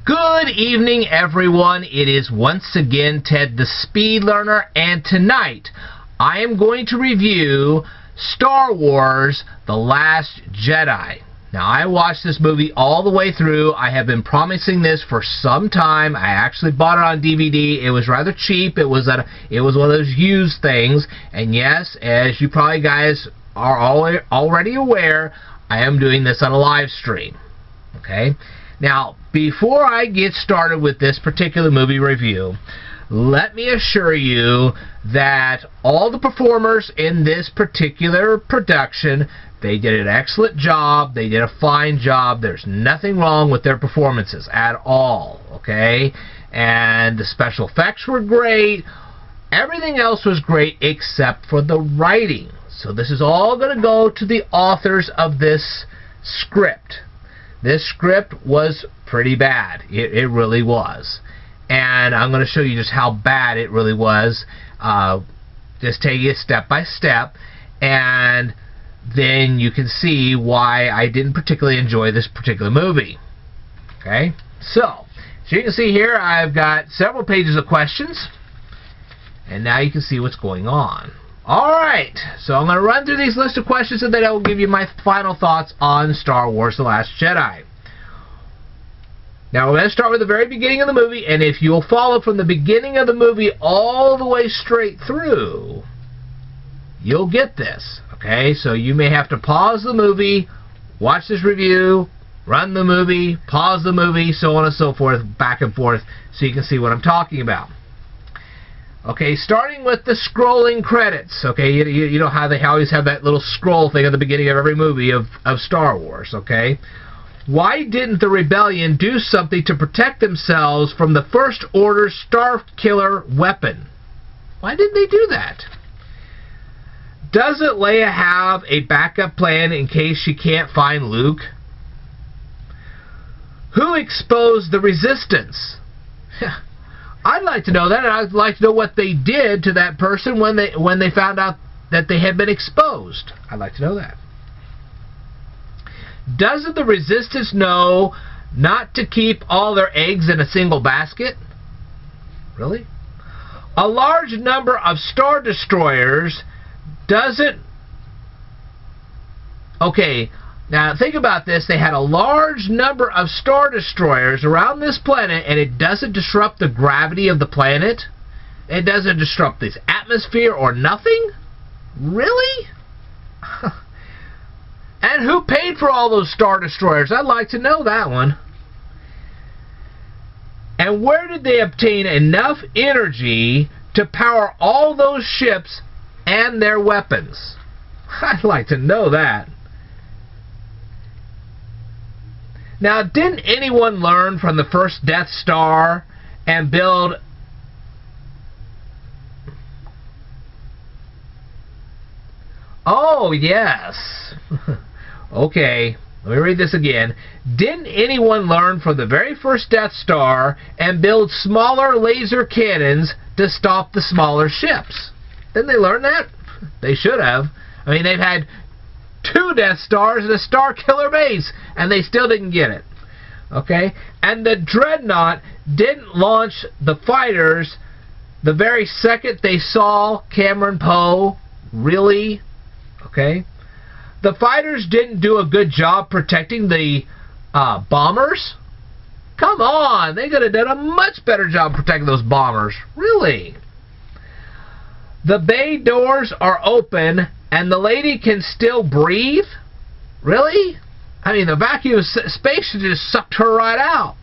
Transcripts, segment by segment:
Good evening, everyone. It is once again Ted the Speed Learner, and tonight I am going to review Star Wars The Last Jedi. Now, I watched this movie all the way through. I have been promising this for some time. I actually bought it on DVD. It was rather cheap. It was one of those used things. And yes, as you probably guys are already aware, I am doing this on a live stream. Okay? Now, before I get started with this particular movie review, let me assure you that all the performers in this particular production, they did an excellent job. They did a fine job. There's nothing wrong with their performances at all, okay? And the special effects were great. Everything else was great except for the writing. So this is all going to go to the authors of this script. This script was pretty bad. It really was. And I'm going to show you just how bad it really was. Just take it step by step. And then you can see why I didn't particularly enjoy this particular movie. Okay? So you can see here, I've got several pages of questions. And now you can see what's going on. Alright, so I'm going to run through these list of questions and then I will give you my final thoughts on Star Wars The Last Jedi. Now we're going to start with the very beginning of the movie, and if you'll follow from the beginning of the movie all the way straight through, you'll get this. Okay, so you may have to pause the movie, watch this review, run the movie, pause the movie, so on and so forth, back and forth, so you can see what I'm talking about. Okay, starting with the scrolling credits. Okay, you know how they always have that little scroll thing at the beginning of every movie of Star Wars, okay? Why didn't the rebellion do something to protect themselves from the First Order Starkiller weapon? Why didn't they do that? Doesn't Leia have a backup plan in case she can't find Luke? Who exposed the resistance? I'd like to know that, and I'd like to know what they did to that person when they found out that they had been exposed. I'd like to know that. Doesn't the resistance know not to keep all their eggs in a single basket? Really? A large number of Star Destroyers doesn't... Okay, now think about this. They had a large number of Star Destroyers around this planet, and it doesn't disrupt the gravity of the planet? It doesn't disrupt this atmosphere or nothing? Really? And who paid for all those Star Destroyers? I'd like to know that one. And where did they obtain enough energy to power all those ships and their weapons? I'd like to know that. Now, didn't anyone learn from the first Death Star and build... Oh, yes. Okay, let me read this again. Didn't anyone learn from the very first Death Star and build smaller laser cannons to stop the smaller ships? Didn't they learn that? They should have. I mean, they've had 2 Death Stars and a Star Killer base, and they still didn't get it. Okay? And the Dreadnought didn't launch the fighters the very second they saw Cameron Poe. Really? Okay? The fighters didn't do a good job protecting the bombers? Come on! They could have done a much better job protecting those bombers. Really? The bay doors are open and the lady can still breathe? Really? I mean, the vacuum of space just sucked her right out.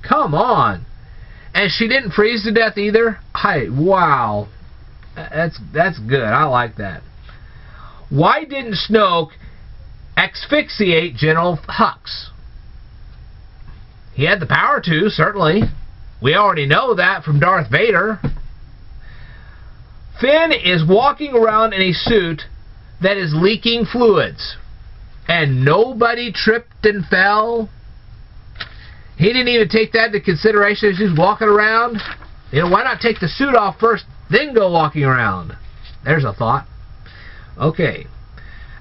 Come on. And she didn't freeze to death either? Wow. That's good. I like that. Why didn't Snoke asphyxiate General Hux? He had the power to, certainly. We already know that from Darth Vader. Finn is walking around in a suit that is leaking fluids. And nobody tripped and fell. He didn't even take that into consideration as he's walking around. You know, why not take the suit off first, then go walking around? There's a thought. Okay.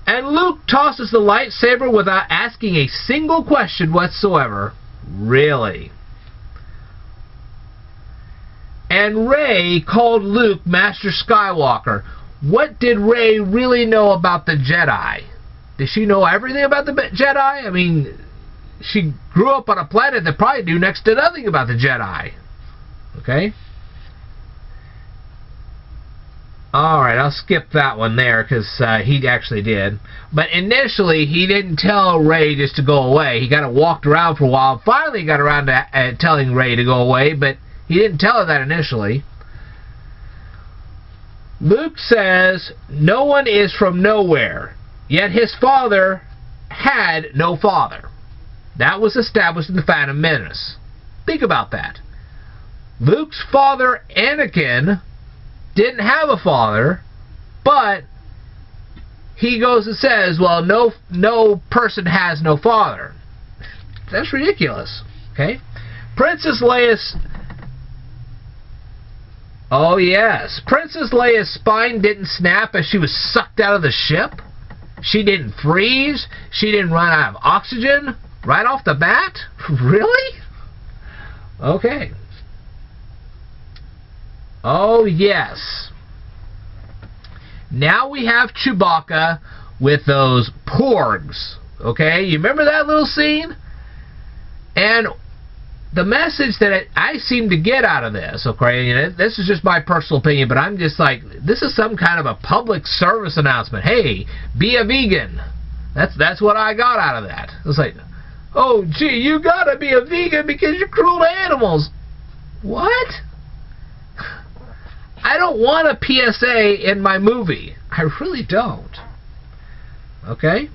And Luke tosses the lightsaber without asking a single question whatsoever. Really? And Rey called Luke Master Skywalker. What did Rey really know about the Jedi? Did she know everything about the Jedi? I mean, she grew up on a planet that probably knew next to nothing about the Jedi. Okay? Alright, I'll skip that one there because he actually did. But initially, he didn't tell Rey just to go away. He kind of walked around for a while. Finally got around to telling Rey to go away, but he didn't tell her that initially. Luke says, no one is from nowhere, yet his father had no father. That was established in the Phantom Menace. Think about that. Luke's father, Anakin, didn't have a father, but he goes and says, well, no person has no father. That's ridiculous. Okay? Princess Leia's... Oh, yes. Princess Leia's spine didn't snap as she was sucked out of the ship. She didn't freeze. She didn't run out of oxygen right off the bat. Really? Okay. Oh, yes. Now we have Chewbacca with those porgs. Okay? You remember that little scene? And the message that I seem to get out of this, okay, you know, this is just my personal opinion, but I'm just like, this is some kind of a public service announcement. Hey, be a vegan. That's what I got out of that. It's like, oh, gee, you gotta be a vegan because you're cruel to animals. What? I don't want a PSA in my movie. I really don't. Okay?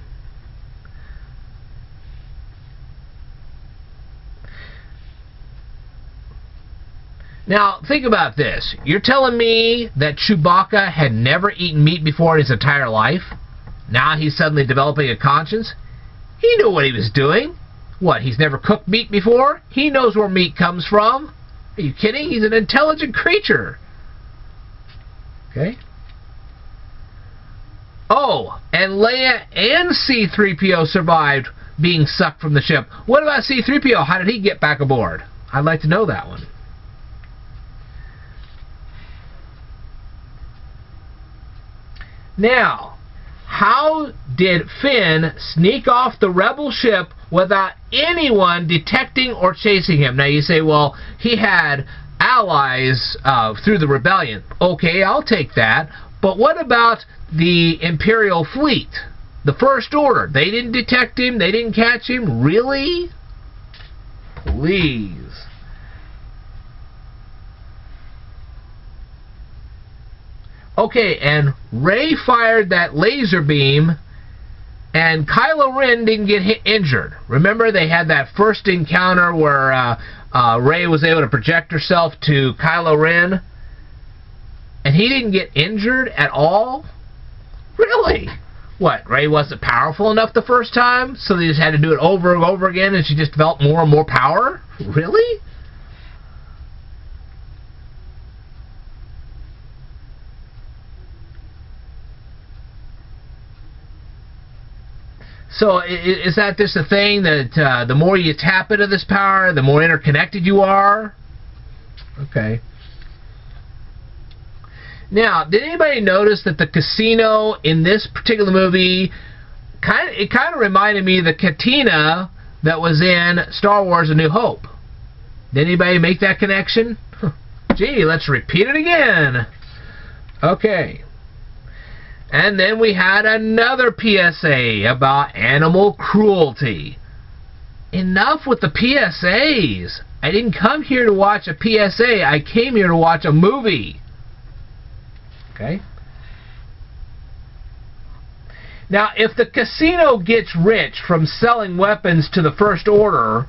Now, think about this. You're telling me that Chewbacca had never eaten meat before in his entire life? Now he's suddenly developing a conscience? He knew what he was doing. What, he's never cooked meat before? He knows where meat comes from. Are you kidding? He's an intelligent creature. Okay? Oh, and Leia and C-3PO survived being sucked from the ship. What about C-3PO? How did he get back aboard? I'd like to know that one. Now, how did Finn sneak off the rebel ship without anyone detecting or chasing him? Now you say, well, he had allies through the rebellion. Okay, I'll take that. But what about the Imperial fleet? The First Order. They didn't detect him? They didn't catch him? Really? Please. Okay, and Rey fired that laser beam, and Kylo Ren didn't get injured. Remember, they had that first encounter where Rey was able to project herself to Kylo Ren, and he didn't get injured at all? Really? What, Rey wasn't powerful enough the first time, so they just had to do it over and over again, and she just developed more and more power? Really? So is that just a thing that the more you tap into this power, the more interconnected you are? Okay. Now, did anybody notice that the casino in this particular movie, it kind of reminded me of the cantina that was in Star Wars A New Hope? Did anybody make that connection? Gee, let's repeat it again. Okay. And then we had another PSA about animal cruelty. Enough with the PSAs. I didn't come here to watch a PSA. I came here to watch a movie. Okay? Now, if the casino gets rich from selling weapons to the First Order,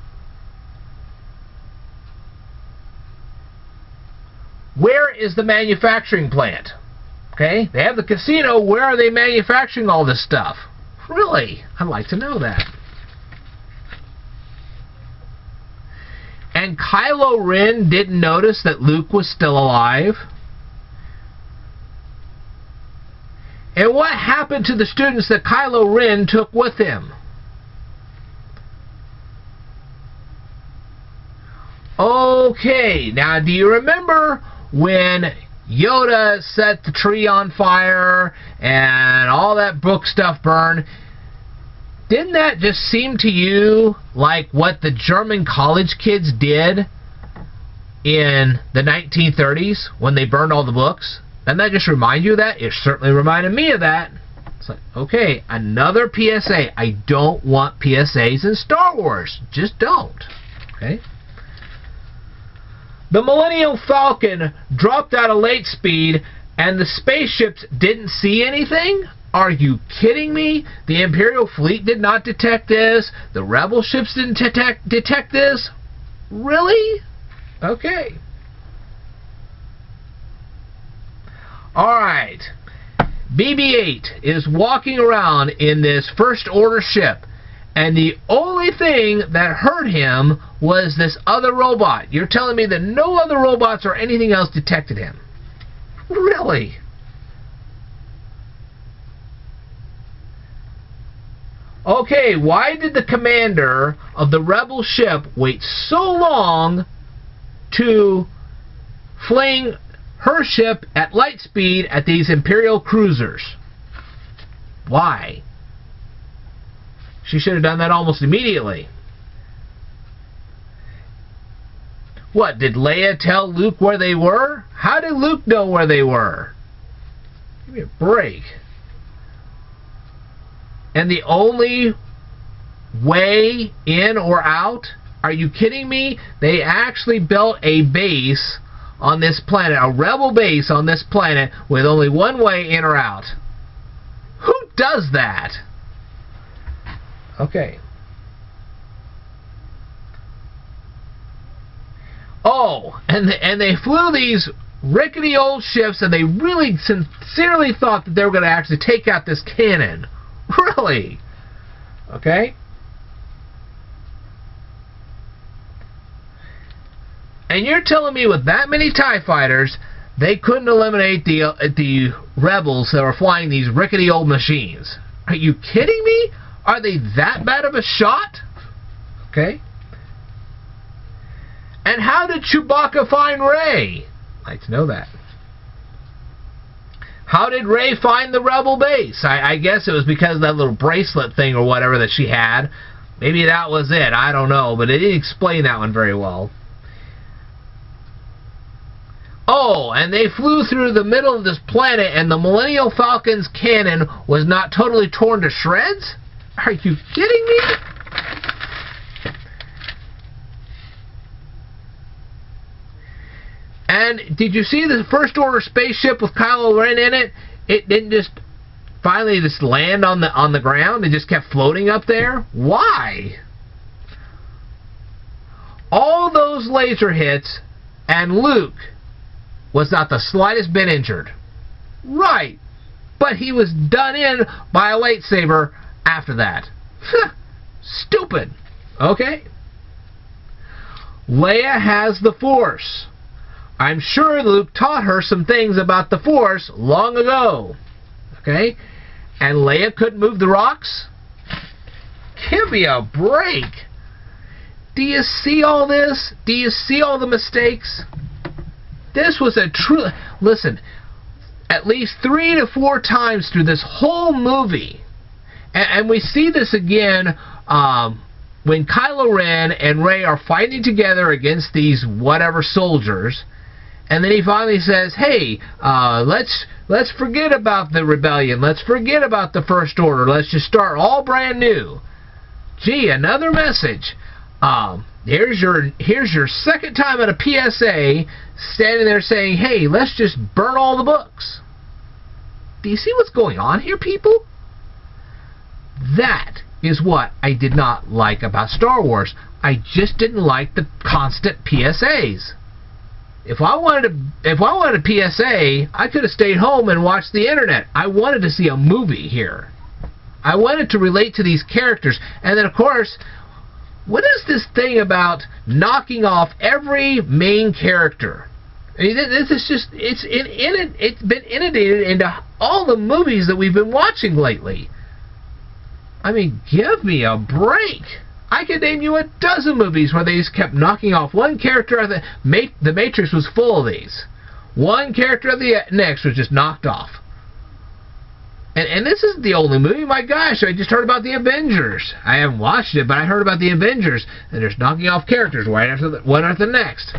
where is the manufacturing plant? Okay, they have the casino. Where are they manufacturing all this stuff? Really? I'd like to know that. And Kylo Ren didn't notice that Luke was still alive. And what happened to the students that Kylo Ren took with him? Okay, now do you remember when Yoda set the tree on fire and all that book stuff burned, didn't that just seem to you like what the German college kids did in the 1930s when they burned all the books? Doesn't that just remind you of that? It certainly reminded me of that. It's like, okay, another PSA. I don't want PSAs in Star Wars. Just don't. Okay? The Millennium Falcon dropped out of light speed and the spaceships didn't see anything? Are you kidding me? The Imperial fleet did not detect this. The Rebel ships didn't detect this. Really? Okay. Alright. BB-8 is walking around in this First Order ship, and the only thing that hurt him was this other robot. You're telling me that no other robots or anything else detected him? Really? Okay, why did the commander of the Rebel ship wait so long to fling her ship at light speed at these Imperial cruisers? Why? She should have done that almost immediately. What, did Leia tell Luke where they were? How did Luke know where they were? Give me a break. And the only way in or out? Are you kidding me? They actually built a base on this planet, a rebel base on this planet, with only one way in or out. Who does that? Okay. Oh, and they flew these rickety old ships, and they really sincerely thought that they were going to actually take out this cannon. Really? Okay? And you're telling me with that many TIE fighters, they couldn't eliminate the rebels that were flying these rickety old machines? Are you kidding me? Are they that bad of a shot? Okay? And how did Chewbacca find Rey? I'd like to know that. How did Rey find the rebel base? I guess it was because of that little bracelet thing or whatever that she had. Maybe that was it. I don't know. But it didn't explain that one very well. Oh, and they flew through the middle of this planet and the Millennium Falcon's cannon was not totally torn to shreds? Are you kidding me? And did you see the First Order spaceship with Kylo Ren in it? It didn't just finally just land on the ground. It just kept floating up there. Why? All those laser hits, and Luke was not the slightest bit injured. Right. But he was done in by a lightsaber after that. Stupid. Okay? Leia has the Force. I'm sure Luke taught her some things about the Force long ago. Okay? And Leia couldn't move the rocks? Give me a break. Do you see all this? Do you see all the mistakes? This was a true... Listen, at least 3 to 4 times through this whole movie, and we see this again when Kylo Ren and Rey are fighting together against these whatever soldiers, and then he finally says, hey, let's forget about the rebellion. Let's forget about the First Order. Let's just start all brand new. Gee, another message. Here's your second time at a PSA standing there saying, hey, let's just burn all the books. Do you see what's going on here, people? That is what I did not like about Star Wars. I just didn't like the constant PSAs. If I wanted a PSA, I could have stayed home and watched the internet. I wanted to see a movie here. I wanted to relate to these characters. And then, of course, what is this thing about knocking off every main character? I mean, this is just, it's been inundated into all the movies that we've been watching lately. I mean, give me a break. I could name you a dozen movies where they just kept knocking off one character. The Matrix was full of these. One character of the next was just knocked off. And this isn't the only movie. My gosh, I just heard about the Avengers. I haven't watched it, but I heard about the Avengers, and they're knocking off characters one after the next.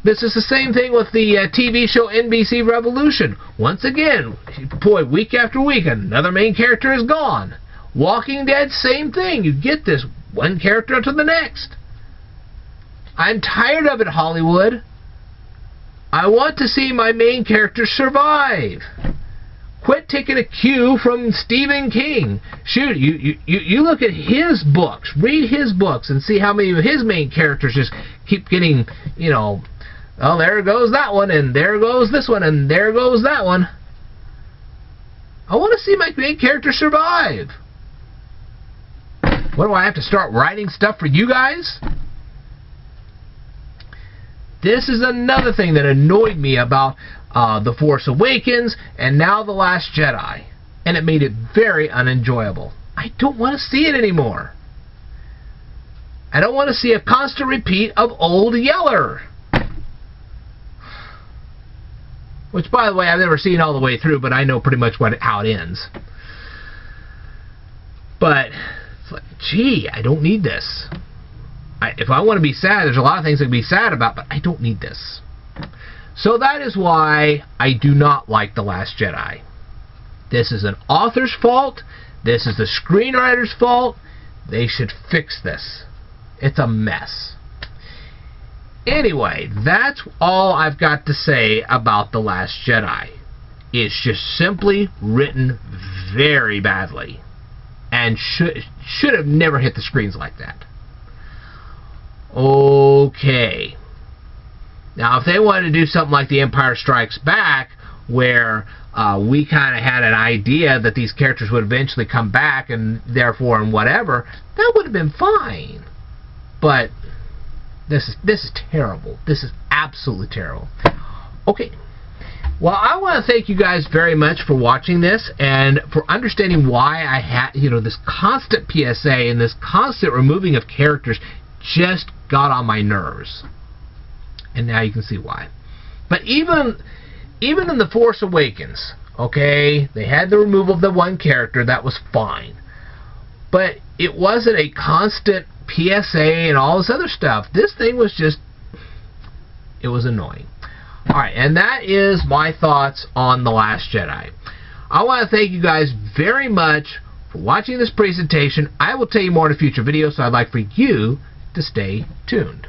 This is the same thing with the TV show NBC Revolution. Once again, boy, week after week, another main character is gone. Walking Dead, same thing. You get this one character to the next. I'm tired of it, Hollywood. I want to see my main character survive. Quit taking a cue from Stephen King. Shoot, you look at his books, read his books, and see how many of his main characters just keep getting, you know, oh, there goes that one, and there goes this one, and there goes that one. I want to see my main character survive. What, do I have to start writing stuff for you guys? This is another thing that annoyed me about The Force Awakens and now The Last Jedi. And it made it very unenjoyable. I don't want to see it anymore. I don't want to see a constant repeat of Old Yeller. Which, by the way, I've never seen all the way through, but I know pretty much how it ends. But, gee, I don't need this. If I want to be sad, there's a lot of things I can be sad about, but I don't need this. So that is why I do not like The Last Jedi. This is an author's fault. This is the screenwriter's fault. They should fix this. It's a mess. Anyway, that's all I've got to say about The Last Jedi. It's just simply written very badly. And should have never hit the screens like that. Okay. Now, if they wanted to do something like The Empire Strikes Back, where we kind of had an idea that these characters would eventually come back, and therefore, and whatever, that would have been fine. But this is terrible. This is absolutely terrible. Okay. Well, I want to thank you guys very much for watching this and for understanding why I had, this constant PSA and this constant removing of characters just got on my nerves. And now you can see why. But even in The Force Awakens, okay, they had the removal of the one character. That was fine. But it wasn't a constant PSA and all this other stuff. This thing was just, it was annoying. Alright, and that is my thoughts on The Last Jedi. I want to thank you guys very much for watching this presentation. I will tell you more in a future video, so I'd like for you to stay tuned.